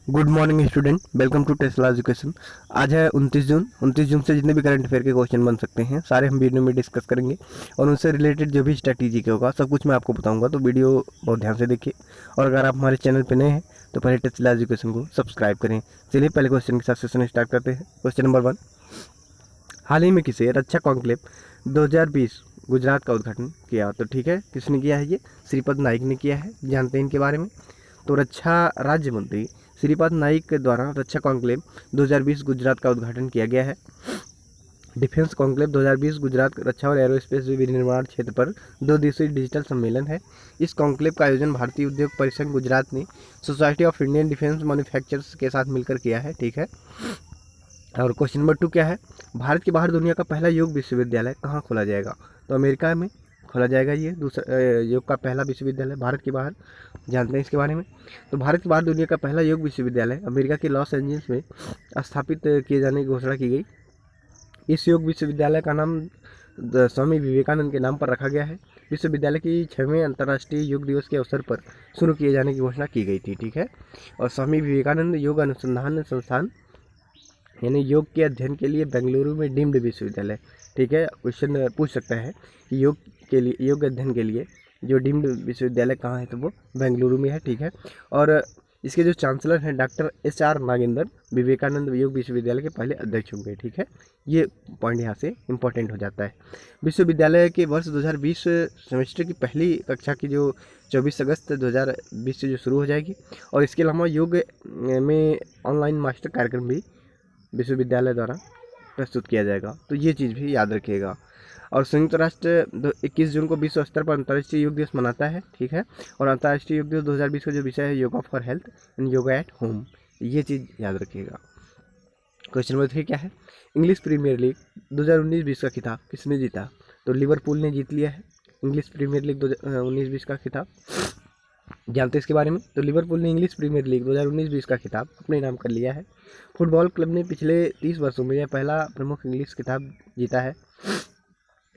Good morning student, welcome to Tesla education. आज है 29 जून से जितने भी करंट अफेयर के क्वेश्चन बन सकते हैं सारे हम वीडियो में डिस्कस करेंगे और उनसे रिलेटेड जो भी स्ट्रैटेजी के होगा सब कुछ मैं आपको बताऊंगा। तो वीडियो बहुत ध्यान से देखिए और अगर आप हमारे चैनल पर नए हैं तो पहले टेस्ला एजुकेशन को सब्सक्राइब करें। चलिए पहले क्वेश्चन के साथ सेशन स्टार्ट करते हैं। क्वेश्चन नंबर 1, हाल ही में किसे रक्षा कॉन्क्लेव 2020 गुजरात का उद्घाटन किया? तो ठीक है, किसने किया है? ये श्रीपद नाइक ने किया है। जानते हैं इनके बारे में। तो रक्षा राज्य मंत्री श्रीपद नाइक के द्वारा रक्षा कॉन्क्लेव 2020 गुजरात का उद्घाटन किया गया है। डिफेंस कॉन्क्लेव 2020 गुजरात रक्षा और एरोस्पेस विनिर्माण क्षेत्र पर 2 दिवसीय डिजिटल सम्मेलन है। इस कॉन्क्लेव का आयोजन भारतीय उद्योग परिसंघ गुजरात ने society of Indian defence manufacturers के साथ मिलकर किया है। ठीक है। और क्वेश्चन नंबर 2 क्या है? भारत के बाहर दुनिया का पहला योग विश्वविद्यालय कहाँ खोला जाएगा? तो अमेरिका में खोला जाएगा। ये दूसरा योग का पहला विश्वविद्यालय भारत के बाहर। जानते हैं इसके बारे में। तो भारत के बाहर दुनिया का पहला योग विश्वविद्यालय अमेरिका के लॉस एंजल्स में स्थापित किए जाने की घोषणा की गई। इस योग विश्वविद्यालय का नाम स्वामी विवेकानंद के नाम पर रखा गया है। विश्वविद्यालय की 6वें अंतर्राष्ट्रीय योग दिवस के अवसर पर शुरू किए जाने की घोषणा की गई थी। ठीक है। और स्वामी विवेकानंद योग अनुसंधान संस्थान यानी योग के अध्ययन के लिए बेंगलुरु में डीम्ड विश्वविद्यालय। ठीक है, क्वेश्चन पूछ सकता है कि योग के लिए, योग अध्ययन के लिए जो डीम्ड विश्वविद्यालय कहाँ है? तो वो बेंगलुरु में है। ठीक है। और इसके जो चांसलर हैं डॉक्टर एच.आर. नागेंद्र विवेकानंद योग विश्वविद्यालय के पहले अध्यक्ष होंगे। ठीक है, ये पॉइंट यहाँ से इम्पोर्टेंट हो जाता है। विश्वविद्यालय के वर्ष 2020 सेमेस्टर की पहली कक्षा की जो 24 अगस्त 2020 से जो शुरू हो जाएगी। और इसके अलावा योग में ऑनलाइन मास्टर कार्यक्रम भी विश्वविद्यालय द्वारा प्रस्तुत किया जाएगा। तो ये चीज़ भी याद रखिएगा। और संयुक्त राष्ट्र 21 जून को विश्व स्तर पर अंतर्राष्ट्रीय योग दिवस मनाता है। ठीक है। और अंतर्राष्ट्रीय योग दिवस 2020 का जो विषय है yoga for health and yoga at home, ये चीज़ याद रखिएगा। क्वेश्चन नंबर 3 क्या है? इंग्लिश प्रीमियर लीग 2019-20 का खिताब किसने जीता? तो लिवरपूल ने जीत लिया है इंग्लिश प्रीमियर लीग 2019-20 का खिताब। जानते हैं इसके बारे में। तो लिवरपूल ने इंग्लिश प्रीमियर लीग 2019-20 का खिताब अपने नाम कर लिया है। फुटबॉल क्लब ने पिछले 30 वर्षों में यह पहला प्रमुख इंग्लिश खिताब जीता है।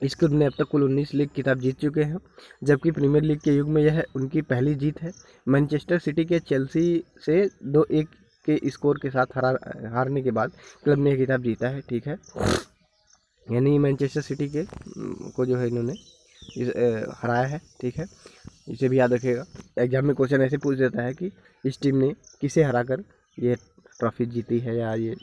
इस क्लब ने अब तक कुल 19 लीग खिताब जीत चुके हैं, जबकि प्रीमियर लीग के युग में यह उनकी पहली जीत है। मैनचेस्टर सिटी के चेल्सी से 2-1 के स्कोर के साथ हारने के बाद क्लब ने यह खिताब जीता है। ठीक है, यानी मैनचेस्टर सिटी के को जो है इन्होंने हराया है। ठीक है, इसे भी याद रखिएगा। एग्जाम में क्वेश्चन ऐसे पूछ देता है कि इस टीम ने किसे हराकर ये ट्रॉफी जीती है या ये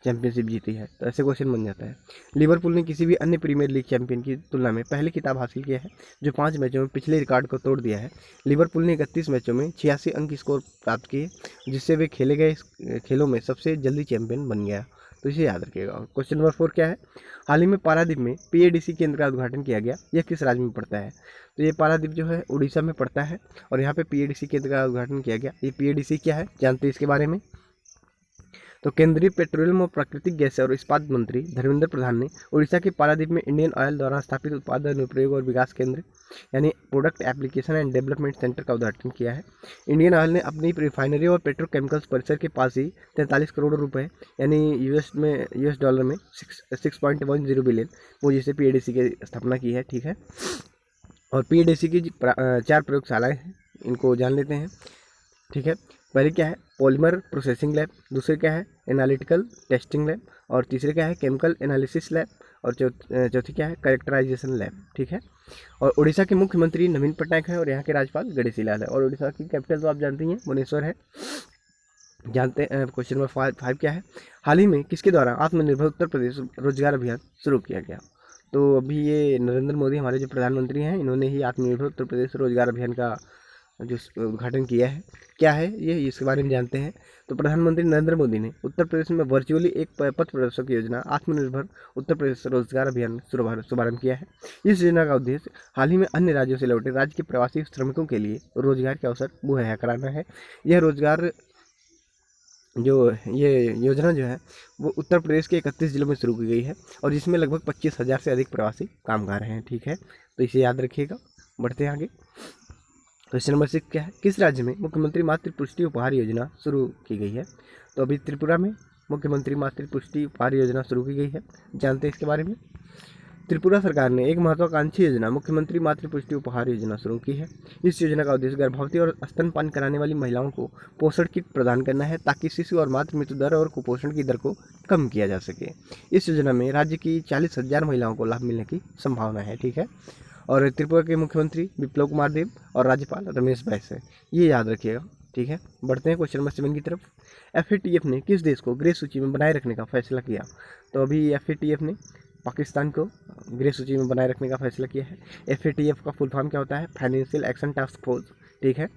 चैंपियनशिप जीती है, तो ऐसे क्वेश्चन बन जाता है। लिवरपूल ने किसी भी अन्य प्रीमियर लीग चैंपियन की तुलना में पहले खिताब हासिल किया है, जो 5 मैचों में पिछले रिकॉर्ड को तोड़ दिया है। लिवरपूल ने 31 मैचों में 86 अंक स्कोर प्राप्त किए, जिससे वे खेले गए खेलों में सबसे जल्दी चैंपियन बन गया। तो इसे याद रखिएगा। क्वेश्चन नंबर 4 क्या है? हाल ही में पारादीप में पीएडीसी केंद्र का उद्घाटन किया गया। यह किस राज्य में पड़ता है? तो ये पारादीप जो है उड़ीसा में पड़ता है और यहाँ पे पीएडीसी केंद्र का उद्घाटन किया गया। ये पीएडीसी क्या है, जानते हैं इसके बारे में। तो केंद्रीय पेट्रोलियम और प्राकृतिक गैस और इस्पात मंत्री धर्मेंद्र प्रधान ने उड़ीसा के पारादीप में इंडियन ऑयल द्वारा स्थापित उत्पादन अनुप्रयोग और विकास केंद्र यानी product application and development centre का उद्घाटन किया है। इंडियन ऑयल ने अपनी रिफाइनरी और पेट्रोकेमिकल्स परिसर के पास ही 43 करोड़ रुपए यानी यूएस डॉलर में 6.10 बिलियन पूंजी से पीएडीसी की स्थापना की है। ठीक है। और पीएडीसी की 4 प्रयोगशालाएँ हैं, इनको जान लेते हैं। ठीक है, पहले क्या है? पॉलीमर प्रोसेसिंग लैब, दूसरे क्या है? एनालिटिकल टेस्टिंग लैब, और तीसरे क्या है? केमिकल एनालिसिस लैब, और चौथी क्या है? Characterization lab. ठीक है। और उड़ीसा के मुख्यमंत्री नवीन पटनायक है और यहाँ के राज्यपाल गणेशी लाल है। और उड़ीसा की कैपिटल तो आप जानते ही हैं, भुवनेश्वर है। जानते हैं। क्वेश्चन नंबर 5 क्या है? हाल ही में किसके द्वारा आत्मनिर्भर उत्तर प्रदेश रोजगार अभियान शुरू किया गया? तो अभी ये नरेंद्र मोदी हमारे जो प्रधानमंत्री हैं, इन्होंने ही आत्मनिर्भर उत्तर प्रदेश रोजगार अभियान का जो उद्घाटन किया है। क्या है ये, इसके बारे में जानते हैं। तो प्रधानमंत्री नरेंद्र मोदी ने उत्तर प्रदेश में वर्चुअली एक पथ प्रदर्शक योजना आत्मनिर्भर उत्तर प्रदेश रोजगार अभियान शुभारंभ किया है। इस योजना का उद्देश्य हाल ही में अन्य राज्यों से लौटे राज्य के प्रवासी श्रमिकों के लिए रोजगार के अवसर मुहैया कराना है। यह रोजगार जो ये योजना जो है वो उत्तर प्रदेश के 31 जिलों में शुरू की गई है और जिसमें लगभग 25,000 से अधिक प्रवासी कामगार हैं। ठीक है, तो इसे याद रखिएगा। बढ़ते हैं आगे। क्वेश्चन नंबर 6 क्या है? किस राज्य में मुख्यमंत्री मातृ पुष्टि उपहार योजना शुरू की गई है? तो अभी त्रिपुरा में मुख्यमंत्री मातृ पुष्टि उपहार योजना शुरू की गई है। जानते हैं इसके बारे में। त्रिपुरा सरकार ने एक महत्वाकांक्षी योजना मुख्यमंत्री मातृ पुष्टि उपहार योजना शुरू की है। इस योजना का उद्देश्य गर्भवती और स्तनपान कराने वाली महिलाओं को पोषण किट प्रदान करना है ताकि शिशु और मातृ मृत्यु दर और कुपोषण की दर को कम किया जा सके। इस योजना में राज्य की 40,000 महिलाओं को लाभ मिलने की संभावना है, ठीक है। और त्रिपुरा के मुख्यमंत्री बिप्लब कुमार देब और राज्यपाल रमेश बैस है, ये याद रखिएगा, ठीक है। बढ़ते हैं क्वेश्चन नंबर 7 की तरफ। FATF ने किस देश को ग्रे सूची में बनाए रखने का फैसला किया? तो अभी FATF ने पाकिस्तान को ग्रे सूची में बनाए रखने का फैसला किया है। FATF का फुल फॉर्म क्या होता है? फाइनेंशियल एक्शन टास्क फोर्स, ठीक है।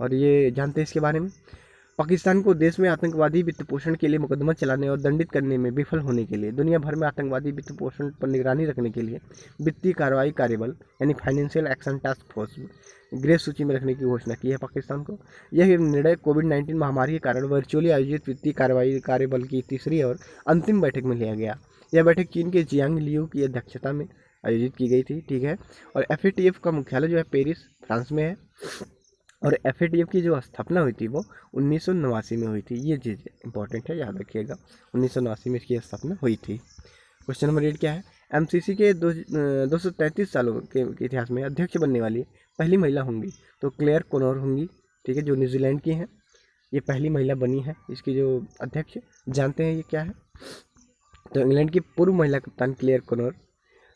और ये जानते हैं इसके बारे में। पाकिस्तान को देश में आतंकवादी वित्त पोषण के लिए मुकदमा चलाने और दंडित करने में विफल होने के लिए दुनिया भर में आतंकवादी वित्त पोषण पर निगरानी रखने के लिए वित्तीय कार्रवाई कार्यबल यानी financial action task force grey सूची में रखने की घोषणा की है पाकिस्तान को। यह निर्णय कोविड-19 महामारी के कारण वर्चुअली आयोजित वित्तीय कार्रवाई कार्यबल की तीसरी और अंतिम बैठक में लिया गया। यह बैठक चीन के जियांग लियू की अध्यक्षता में आयोजित की गई थी, ठीक है। और FATF का मुख्यालय जो है पेरिस, फ्रांस में है। और FATF की जो स्थापना हुई थी वो 1989 में हुई थी। ये चीज़ इंपॉर्टेंट है, याद रखिएगा, 1989 में इसकी स्थापना हुई थी। क्वेश्चन नंबर 8 क्या है? MCC के 233 सालों के इतिहास में अध्यक्ष बनने वाली पहली महिला होंगी तो क्लेयर कोनोर होंगी, ठीक है, जो न्यूजीलैंड की हैं। ये पहली महिला बनी है इसकी जो अध्यक्ष। जानते हैं ये क्या है? तो इंग्लैंड की पूर्व महिला कप्तान क्लेयर कोनोर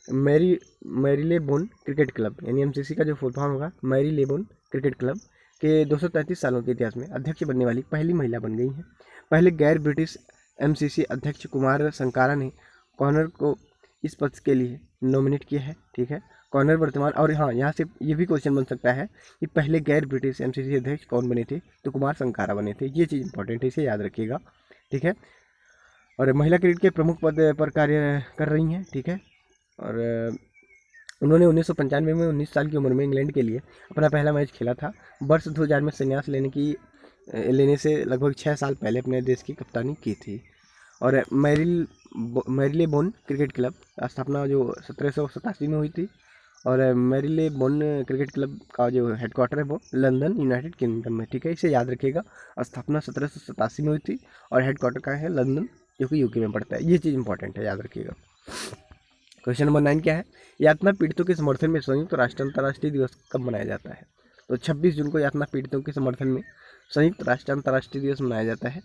मैरीलेबोन क्रिकेट क्लब यानी MCC का जो फुल फॉर्म होगा मैरीलेबोन क्रिकेट क्लब के 233 सालों के इतिहास में अध्यक्ष बनने वाली पहली महिला बन गई हैं। पहले गैर ब्रिटिश MCC अध्यक्ष कुमार संकारा ने कॉर्नर को इस पद के लिए नॉमिनेट किया है, ठीक है। कॉर्नर वर्तमान, और हाँ, यहाँ से ये भी क्वेश्चन बन सकता है कि पहले गैर ब्रिटिश MCC अध्यक्ष कौन बने थे? तो कुमार संकारा बने थे। ये चीज़ इंपॉर्टेंट है, इसे याद रखिएगा, ठीक है। और महिला क्रिकेट के प्रमुख पद पर कार्य कर रही हैं, ठीक है। और उन्होंने 1995 में 19 साल की उम्र में इंग्लैंड के लिए अपना पहला मैच खेला था। वर्ष 2000 में संन्यास लेने से लगभग 6 साल पहले अपने देश की कप्तानी की थी। और मैरीलेबोन क्रिकेट क्लब स्थापना जो 1787 में हुई थी। और मैरीलेबोन क्रिकेट क्लब का जो हेडक्वार्टर है वो लंदन, यूनाइटेड किंगडम में, ठीक है। इसे याद रखिएगा, स्थापना 1787 में हुई थी और हेडक्वार्टर का है लंदन, जो कि UK में पड़ता है। ये चीज़ इंपॉर्टेंट है, याद रखिएगा। क्वेश्चन नंबर 9 क्या है? यातना पीड़ितों के समर्थन में संयुक्त राष्ट्र अंतर्राष्ट्रीय दिवस कब मनाया जाता है? तो 26 जून को यातना पीड़ितों के समर्थन में संयुक्त राष्ट्र अंतर्राष्ट्रीय दिवस मनाया जाता है।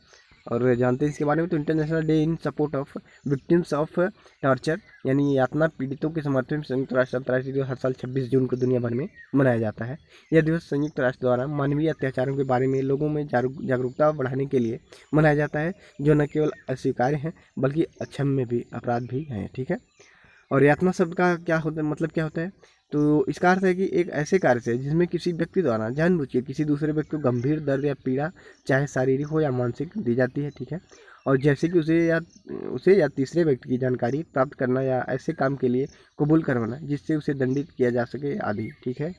और जानते हैं इसके बारे में। तो international day in support of victims of torture यानी यातना पीड़ितों के समर्थन में संयुक्त राष्ट्र अंतर्राष्ट्रीय दिवस हर साल 26 जून को दुनिया भर में मनाया जाता है। यह दिवस संयुक्त राष्ट्र द्वारा मानवीय अत्याचारों के बारे में लोगों में जागरूकता बढ़ाने के लिए मनाया जाता है, जो न केवल अस्वीकार्य हैं बल्कि अक्षम्य भी अपराध भी हैं, ठीक है। और यातना शब्द का क्या होता है, मतलब क्या होता है? तो इसका अर्थ है कि एक ऐसे कार्य से जिसमें किसी व्यक्ति द्वारा जानबूझकर किसी दूसरे व्यक्ति को गंभीर दर्द या पीड़ा चाहे शारीरिक हो या मानसिक दी जाती है, ठीक है। और जैसे कि उसे या तीसरे व्यक्ति की जानकारी प्राप्त करना या ऐसे काम के लिए कबूल करवाना जिससे उसे दंडित किया जा सके आदि, ठीक है।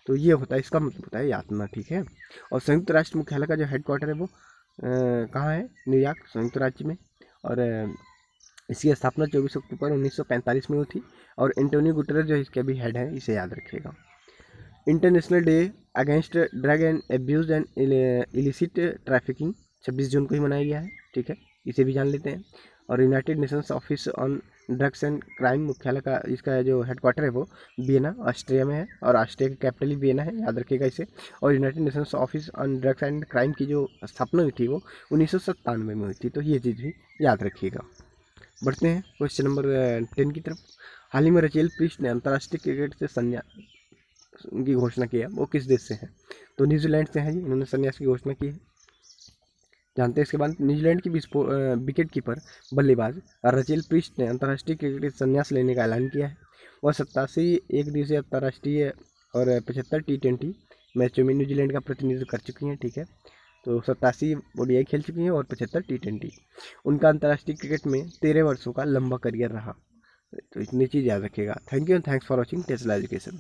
तो ये होता है, इसका मतलब होता है यातना, ठीक है। और संयुक्त राष्ट्र मुख्यालय का जो हेडक्वार्टर है वो कहाँ है? न्यूयॉर्क, संयुक्त राज्य में। और इसकी स्थापना 24 अक्टूबर 1945 में हुई थी। और एंटोनियो गुटेरेस जो इसके भी हेड है, इसे याद रखिएगा। International day against drug and abuse and illicit trafficking 26 जून को ही मनाया गया है, ठीक है, इसे भी जान लेते हैं। और United Nations office on drugs and crime मुख्यालय का इसका जो हेडक्वार्टर है वो वियना, ऑस्ट्रिया में है। और ऑस्ट्रिया की कैपिटल ही वियना है, याद रखिएगा इसे। और United Nations office on drugs and crime की जो स्थापना हुई थी वो 1997 में हुई थी। तो ये चीज़ भी याद रखिएगा। बढ़ते हैं क्वेश्चन नंबर 10 की तरफ। हाल ही में रचेल प्रीस्ट ने अंतर्राष्ट्रीय क्रिकेट से संन्यास की घोषणा की है, वो किस देश से हैं? तो न्यूजीलैंड से हैं जी, इन्होंने संन्यास की घोषणा की है। जानते हैं इसके बाद। न्यूजीलैंड की विकेट कीपर बल्लेबाज रचेल प्रीस्ट ने अंतर्राष्ट्रीय क्रिकेट से संन्यास लेने का ऐलान किया है। वह 87 एक दिवसीय अंतर्राष्ट्रीय और 75 T20 मैचों में न्यूजीलैंड का प्रतिनिधित्व कर चुकी हैं, ठीक है। तो 87 ODI खेल चुकी हैं और 75 T20। उनका अंतर्राष्ट्रीय क्रिकेट में 13 वर्षों का लंबा करियर रहा। तो इतनी चीज़ याद रखिएगा। Thank you and thanks for watching Tesla education.